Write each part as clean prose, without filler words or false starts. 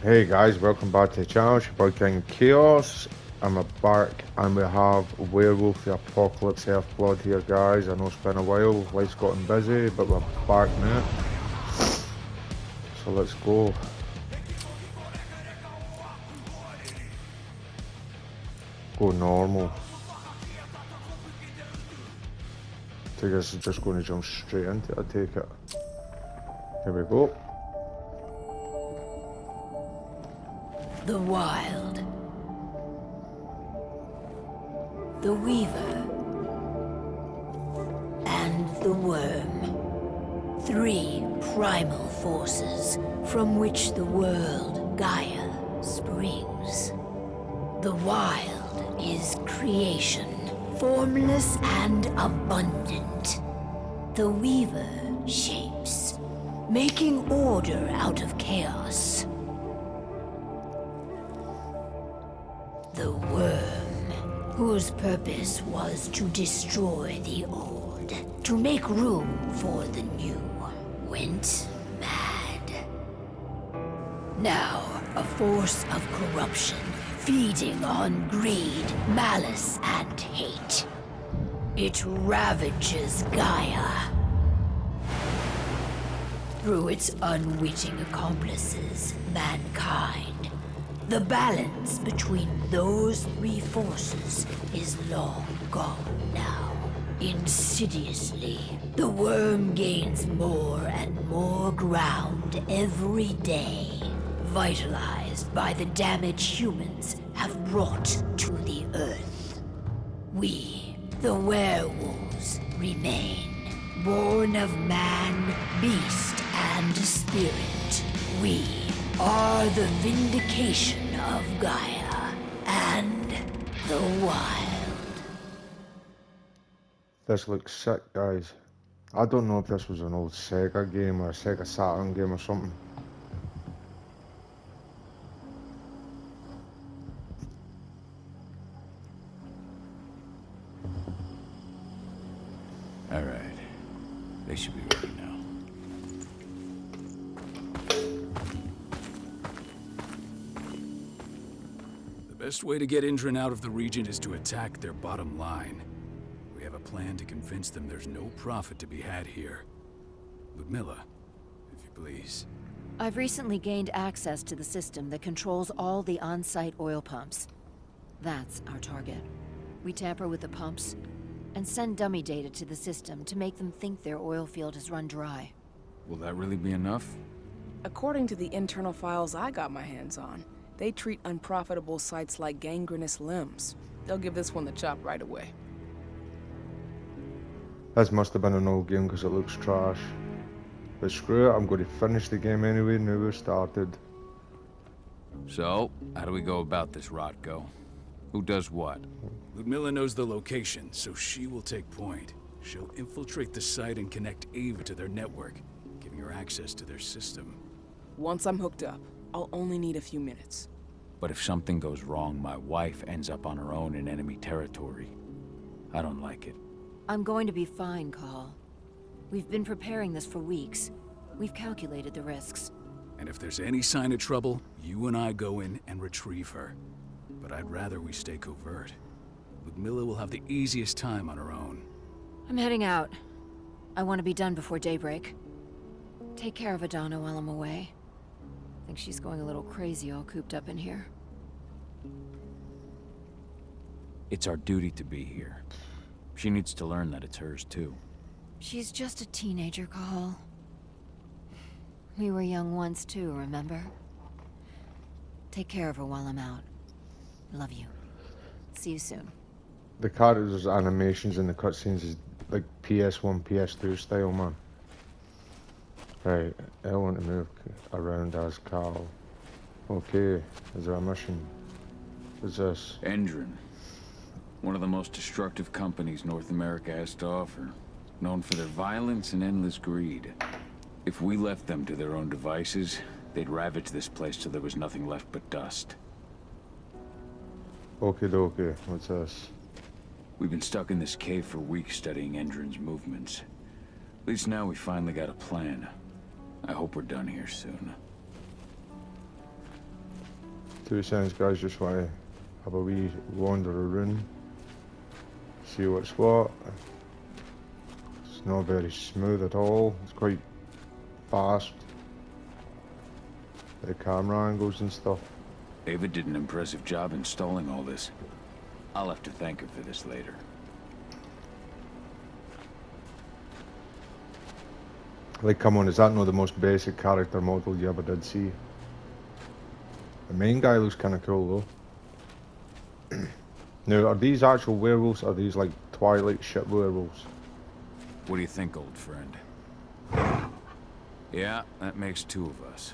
Hey guys, welcome back to the channel. It's your boy King-Khaos. I'm back and we have Werewolf the Apocalypse EARTHBLOOD here, guys. I know it's been a while, life's gotten busy, but we're back now. So let's go. Go normal. I think this is just going to jump straight into it, I take it. Here we go. The Wild. The Weaver. And the Worm. Three primal forces from which the world, Gaia, springs. The Wild is creation, formless and abundant. The Weaver shapes, making order out of chaos. The Worm, whose purpose was to destroy the old, to make room for the new, went mad. Now, a force of corruption, feeding on greed, malice, and hate. It ravages Gaia. Through its unwitting accomplices, mankind. The balance between those three forces is long gone now. Insidiously, the Worm gains more and more ground every day, vitalized by the damage humans have brought to the Earth. We, the werewolves, remain, born of man, beast, and spirit. We are the vindication of Gaia and the Wild. This looks sick, guys. I don't know if this was an old Sega game or a Sega Saturn game or something. Alright. They should be ready now. The best way to get Indran out of the region is to attack their bottom line. We have a plan to convince them there's no profit to be had here. Ludmilla, if you please. I've recently gained access to the system that controls all the on-site oil pumps. That's our target. We tamper with the pumps and send dummy data to the system to make them think their oil field has run dry. Will that really be enough? According to the internal files I got my hands on, they treat unprofitable sites like gangrenous limbs. They'll give this one the chop right away. This must have been an old game because it looks trash. But screw it, I'm going to finish the game anyway, now we've started. So, how do we go about this, Rotko? Who does what? Ludmilla knows the location, so she will take point. She'll infiltrate the site and connect Ava to their network, giving her access to their system. Once I'm hooked up, I'll only need a few minutes. But if something goes wrong, my wife ends up on her own in enemy territory. I don't like it. I'm going to be fine, Call. We've been preparing this for weeks. We've calculated the risks. And if there's any sign of trouble, you and I go in and retrieve her. But I'd rather we stay covert. Ludmilla will have the easiest time on her own. I'm heading out. I want to be done before daybreak. Take care of Adana while I'm away. I think she's going a little crazy all cooped up in here. It's our duty to be here. She needs to learn that it's hers, too. She's just a teenager, Call. We were young once, too, remember? Take care of her while I'm out. Love you. See you soon. The characters' animations in the cutscenes is like PS1, PS2 style, man. Right, I want to move around as Carl. Okay, is there a mission? What's this? Endrin. One of the most destructive companies North America has to offer. Known for their violence and endless greed. If we left them to their own devices, they'd ravage this place till there was nothing left but dust. Okie dokie, what's this? We've been stuck in this cave for weeks studying Endrin's movements. At least now we finally got a plan. I hope we're done here soon. 2 cents, guys. Just want to have a wee wander around, see what's what. It's not very smooth at all. It's quite fast. The camera angles and stuff. Ava did an impressive job installing all this. I'll have to thank her for this later. Like, come on, is that not the most basic character model you ever did see? The main guy looks kind of cool though. Now, are these actual werewolves, or are these like Twilight shit werewolves? What do you think, old friend? Yeah, that makes 2 of us.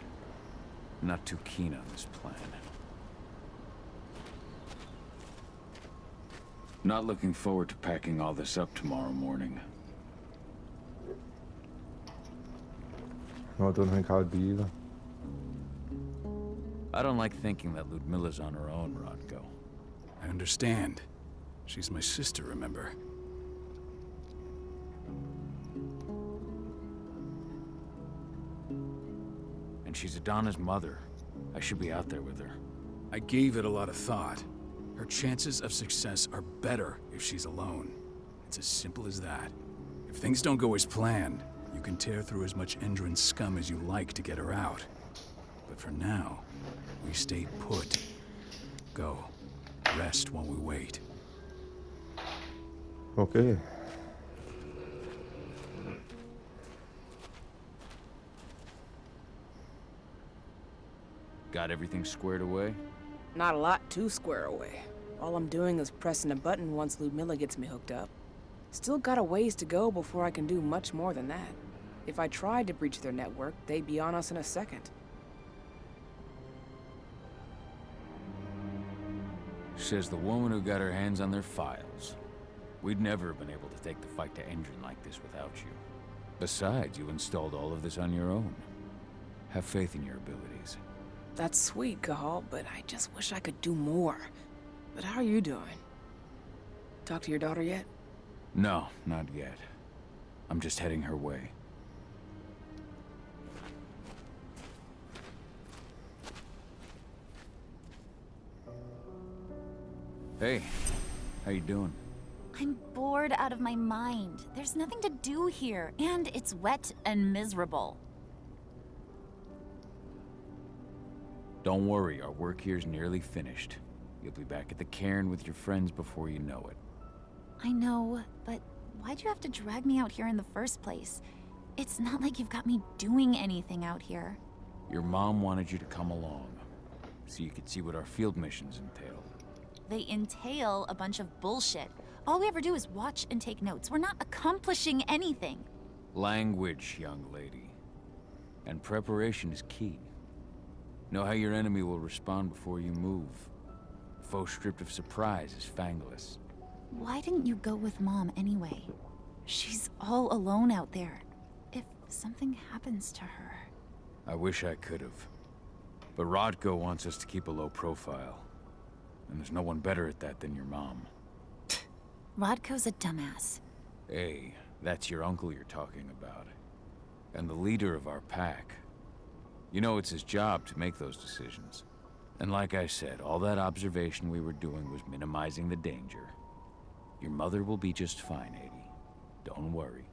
Not too keen on this plan. Not looking forward to packing all this up tomorrow morning. No, I don't think I'd be either. I don't like thinking that Ludmilla's on her own, Rodko. I understand. She's my sister, remember? And she's Adana's mother. I should be out there with her. I gave it a lot of thought. Her chances of success are better if she's alone. It's as simple as that. If things don't go as planned, you can tear through as much Endron scum as you like to get her out. But for now, we stay put. Go. Rest while we wait. Okay. Got everything squared away? Not a lot to square away. All I'm doing is pressing a button once Ludmilla gets me hooked up. Still got a ways to go before I can do much more than that. If I tried to breach their network, they'd be on us in a second. Says the woman who got her hands on their files. We'd never have been able to take the fight to Endron like this without you. Besides, you installed all of this on your own. Have faith in your abilities. That's sweet, Cahal, but I just wish I could do more. But how are you doing? Talk to your daughter yet? No, not yet. I'm just heading her way. Hey, how you doing? I'm bored out of my mind. There's nothing to do here, and it's wet and miserable. Don't worry, our work here's nearly finished. You'll be back at the cairn with your friends before you know it. I know, but why'd you have to drag me out here in the first place? It's not like you've got me doing anything out here. Your mom wanted you to come along, so you could see what our field missions entail. They entail a bunch of bullshit. All we ever do is watch and take notes. We're not accomplishing anything. Language, young lady. And preparation is key. Know how your enemy will respond before you move. Foe stripped of surprise is fangless. Why didn't you go with Mom anyway? She's all alone out there. If something happens to her... I wish I could have. But Rodko wants us to keep a low profile. And there's no one better at that than your mom. Rodko's a dumbass. Hey, that's your uncle you're talking about. And the leader of our pack. You know it's his job to make those decisions. And like I said, all that observation we were doing was minimizing the danger. Your mother will be just fine, Adi. Don't worry.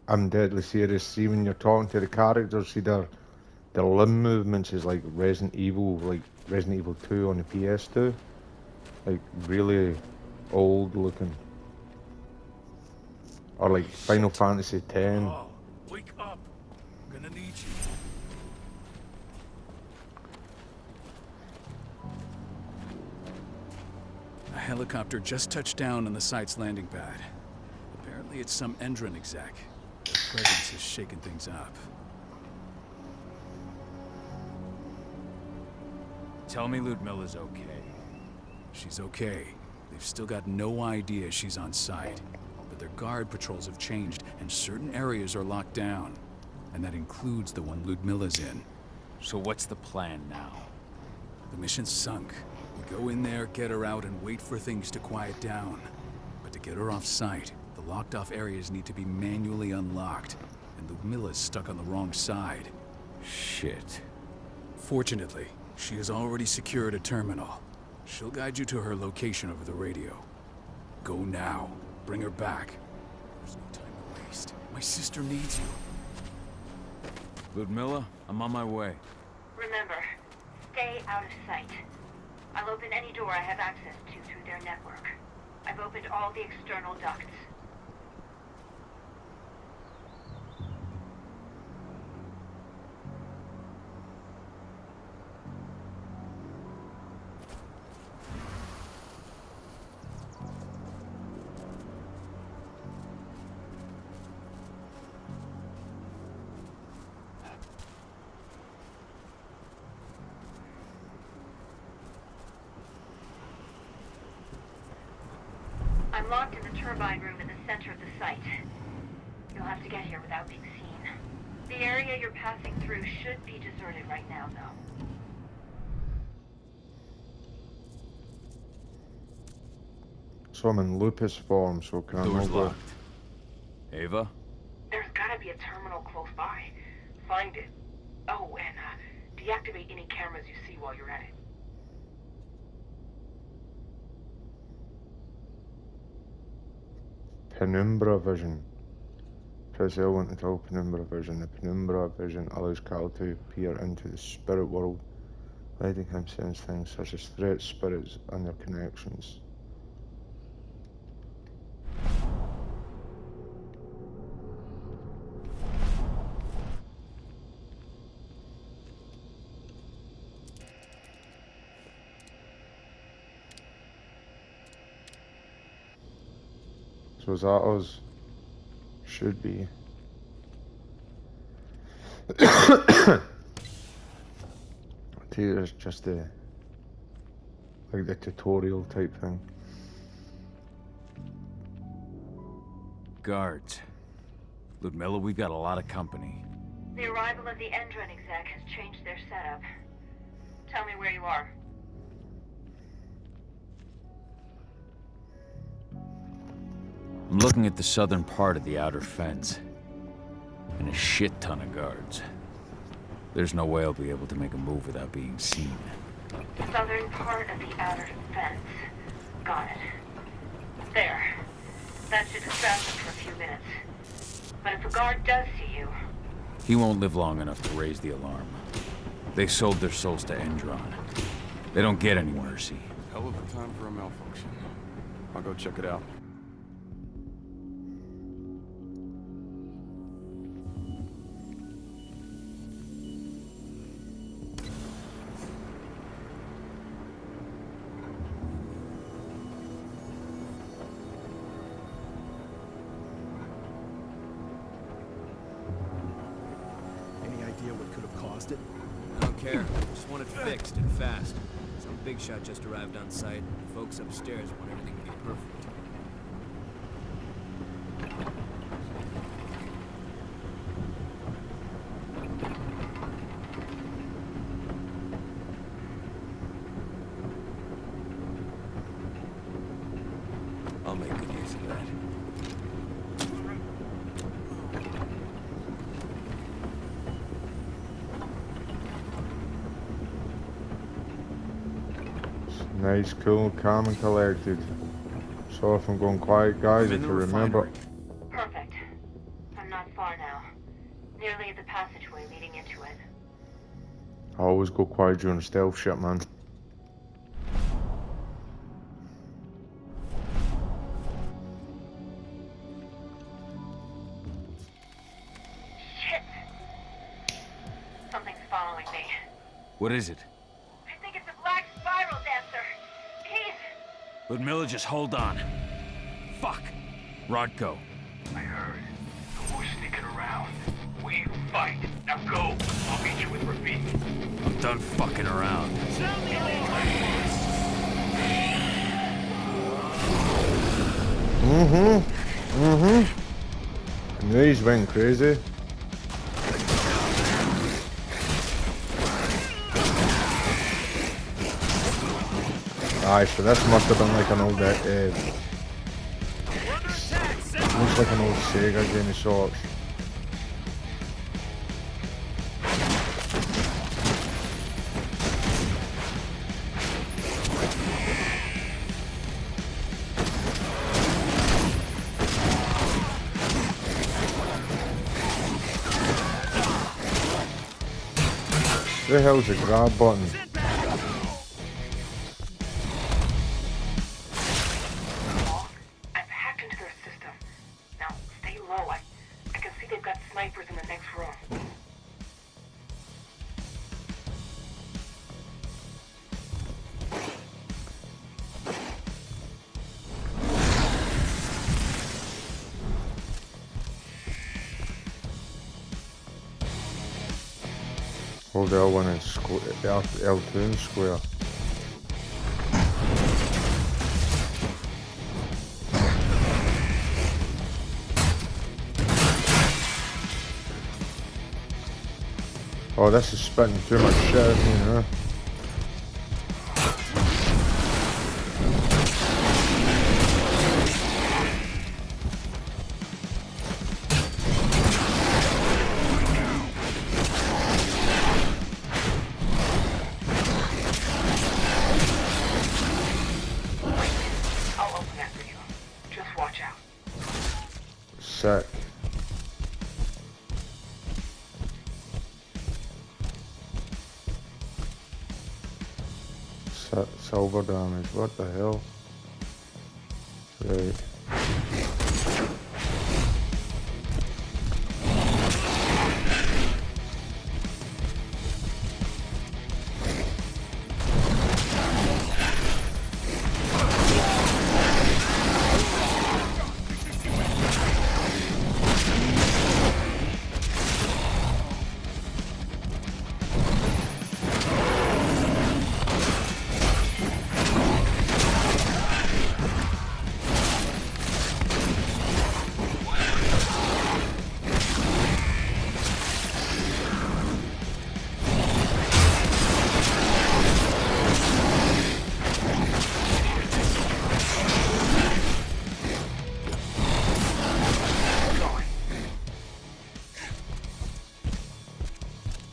I'm deadly serious. See, when you're talking to the characters, see their limb movements is like Resident Evil 2 on the PS2. Like really old looking. Or like Final Fantasy X. Oh, wake up! I'm gonna need you. A helicopter just touched down on the site's landing pad. Apparently it's some Endron exec. Their presence has shaken things up. Tell me Ludmilla's okay. She's okay. They've still got no idea she's on site. But their guard patrols have changed, and certain areas are locked down. And that includes the one Ludmilla's in. So what's the plan now? The mission's sunk. We go in there, get her out, and wait for things to quiet down. But to get her off site, the locked-off areas need to be manually unlocked. And Ludmilla's stuck on the wrong side. Shit. Fortunately, she has already secured a terminal. She'll guide you to her location over the radio. Go now. Bring her back. There's no time to waste. My sister needs you. Ludmilla, I'm on my way. Remember, stay out of sight. I'll open any door I have access to through their network. I've opened all the external ducts. I'm locked in the turbine room in the center of the site. You'll have to get here without being seen. The area you're passing through should be deserted right now, though. So I'm in lupus form, so can I Door's not go? locked. Ava? There's gotta be a terminal close by. Find it. Oh, and deactivate any cameras you see while you're at it. Penumbra vision. Press L1 to tell penumbra vision. The penumbra vision allows Cal to peer into the spirit world, letting him sense things such as threats, spirits, and their connections. So is that us? Should be. I take it as just a like the tutorial type thing. Guards. Ludmilla, we've got a lot of company. The arrival of the Endron exec has changed their setup. Tell me where you are. I'm looking at the southern part of the outer fence. And a shit ton of guards. There's no way I'll be able to make a move without being seen. Southern part of the outer fence. Got it. There. That should distract them for a few minutes. But if a guard does see you... He won't live long enough to raise the alarm. They sold their souls to Endron. They don't get any mercy. Hell of a time for a malfunction. I'll go check it out. What could have caused it? I don't care. Just want it fixed and fast. Some big shot just arrived on site. Folks upstairs want everything to be perfect. I'll make good use of that. Nice, cool, calm and collected. So if I'm going quiet, guys, if you remember... Perfect. I'm not far now. Nearly at the passageway leading into it. I always go quiet during stealth shit, man. Shit! Something's following me. What is it? I think it's a black spiral dancer. He's... Ludmilla, just hold on. Fuck! Rodko. I heard. No more sneaking around. We fight. Now go. I'll meet you with Rafik. I'm done fucking around. These went crazy. Aye, so this must have been like an old, looks like an old Sega game of sorts. Where the hell's the grab button? I've hacked into their system. Now, stay low. I can see they've got snipers in the next room. Hold L1 and L2 and square. Oh, this is spitting too much shit at me, huh? I'll open that for you. Just watch out. Sick. Silver damage, what the hell? Right.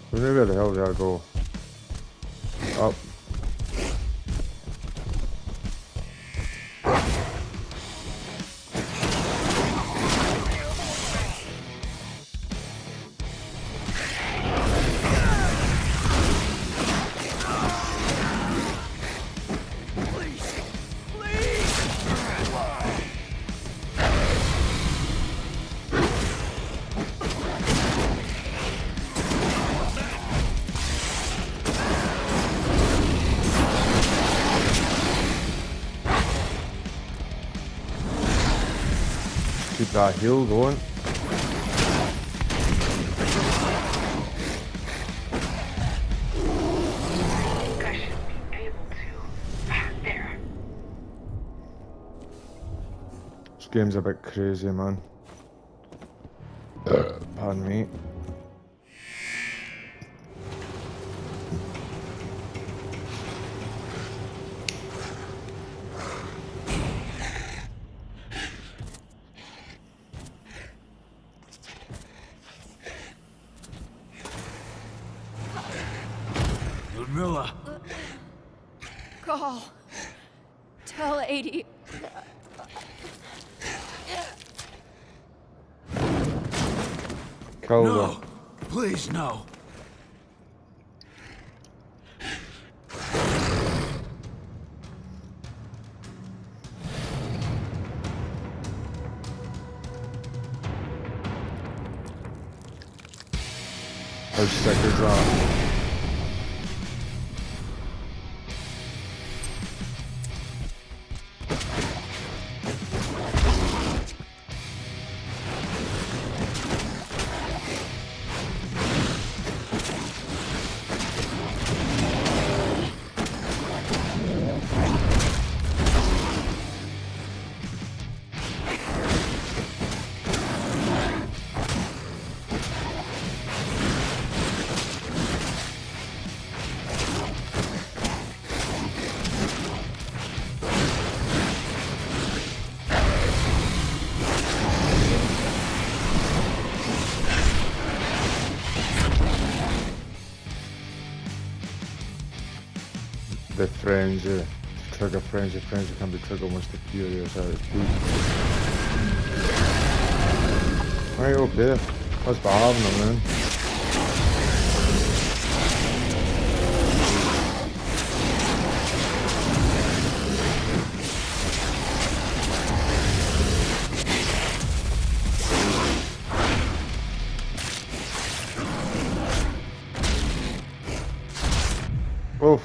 Where the hell did I go? Up. Keep that heal going. I should be able to. There. This game's a bit crazy, man. Pardon me. Ludmilla! Call. Tell 80. Kill No! them. Please, no! How sick is that? The frenzy, trigger frenzy can be triggered once the fury is out of peak. Right, okay, let's be having them then. Oof.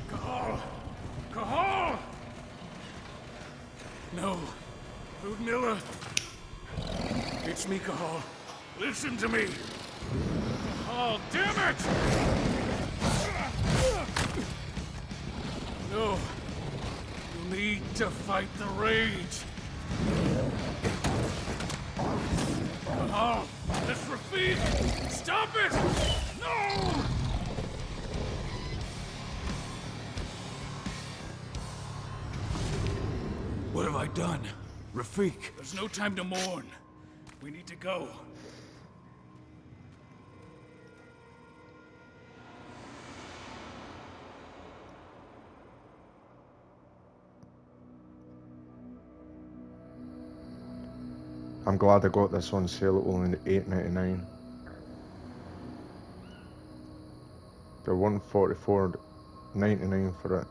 Cahal! Cahal! No. Ludmilla. It's me, Cahal. Listen to me. Cahal, damn it! No. You need to fight the rage. Cahal, that's Rafik! Stop it! No! What have I done? Rafik. There's no time to mourn. We need to go. I'm glad I got this on sale at only $8.99. They're $144.99 for it.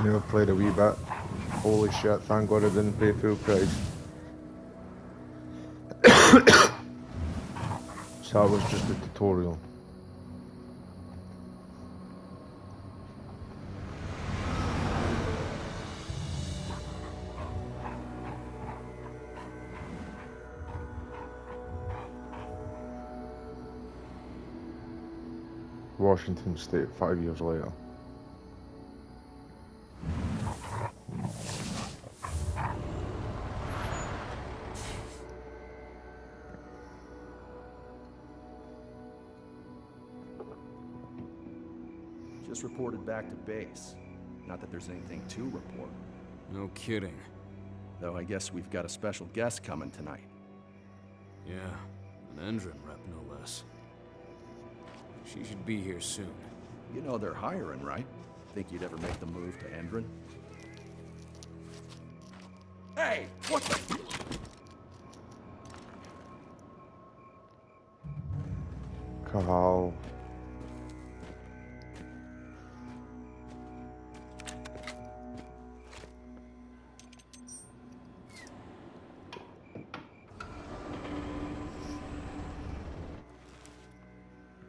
Never played a wee bit. Holy shit, thank God I didn't pay full price. So that was just the tutorial. Washington State 5 years later. Just reported back to base. Not that there's anything to report. No kidding. Though I guess we've got a special guest coming tonight. Yeah, an Endron rep, no less. She should be here soon. You know they're hiring, right? Think you'd ever make the move to Endron? Hey! What the... Cahal.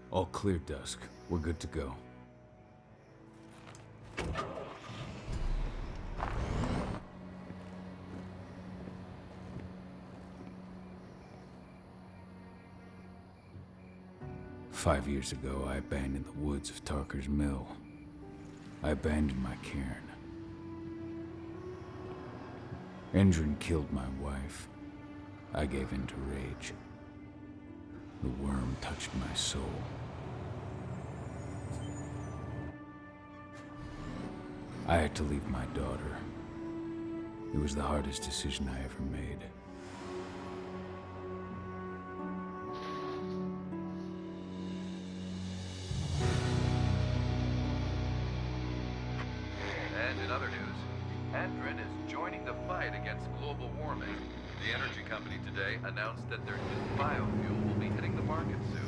All clear, Dusk. We're good to go. Five years ago, I abandoned the woods of Tarker's Mill. I abandoned my cairn. Endron killed my wife. I gave in to rage. The worm touched my soul. I had to leave my daughter. It was the hardest decision I ever made. And in other news, Endron is joining the fight against global warming. The energy company today announced that their new biofuel will be hitting the market soon.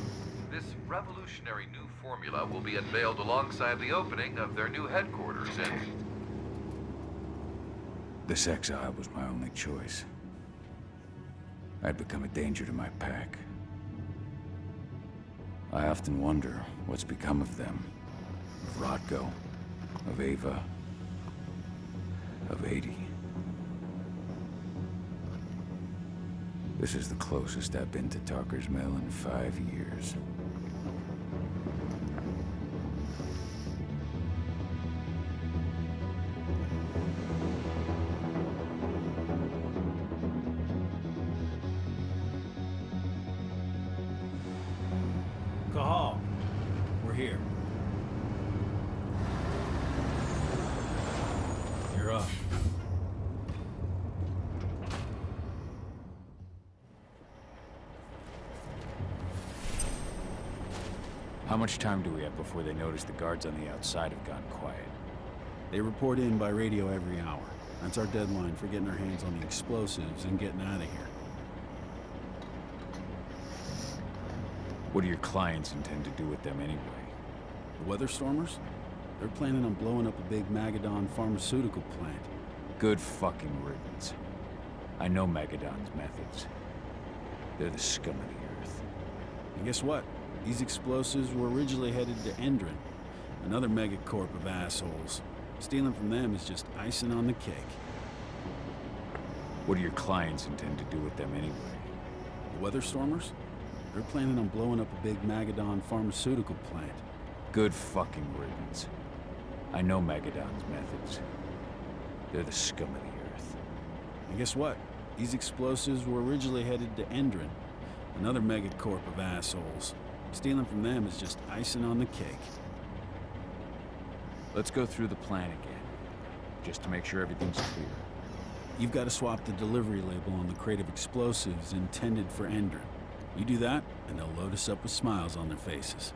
This revolutionary new formula will be unveiled alongside the opening of their new headquarters in... This exile was my only choice. I'd become a danger to my pack. I often wonder what's become of them. Of Rodko, of Ava, of 80. This is the closest I've been to Tarker's Mill in 5 years. Cahal, we're here. You're up. How much time do we have before they notice the guards on the outside have gone quiet? They report in by radio every hour. That's our deadline for getting our hands on the explosives and getting out of here. What do your clients intend to do with them anyway? The Weatherstormers? They're planning on blowing up a big Magadon pharmaceutical plant. Good fucking riddance. I know Magadon's methods. They're the scum of the earth. And guess what? These explosives were originally headed to Endron, another megacorp of assholes. Stealing from them is just icing on the cake. What do your clients intend to do with them anyway? The Weatherstormers? They're planning on blowing up a big Magadon pharmaceutical plant. Good fucking riddance. I know Magadon's methods. They're the scum of the earth. And guess what? These explosives were originally headed to Endron, another megacorp of assholes. Stealing from them is just icing on the cake. Let's go through the plan again, just to make sure everything's clear. You've got to swap the delivery label on the crate of explosives intended for Endron. You do that, and they'll load us up with smiles on their faces.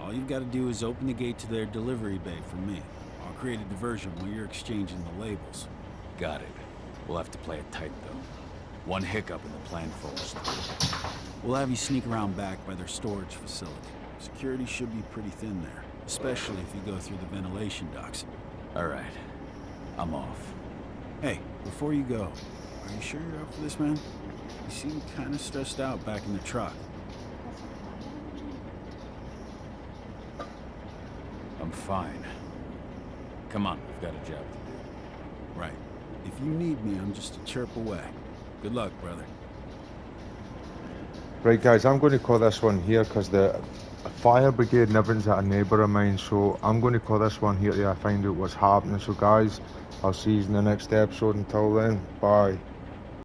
All you've got to do is open the gate to their delivery bay for me. I'll create a diversion while you're exchanging the labels. Got it. We'll have to play it tight, though. One hiccup and the plan falls through. We'll have you sneak around back by their storage facility. Security should be pretty thin there, especially if you go through the ventilation ducts. All right. I'm off. Hey, before you go, are you sure you're up for this, man? You seem kind of stressed out back in the truck. I'm fine. Come on, we've got a job to do. Right. If you need me, I'm just a chirp away. Good luck, brother. Right, guys, I'm going to call this one here because the fire brigade and everything's at a neighbour of mine, so I'm going to call this one here till I find out what's happening. So guys, I'll see you in the next episode. Until then, bye.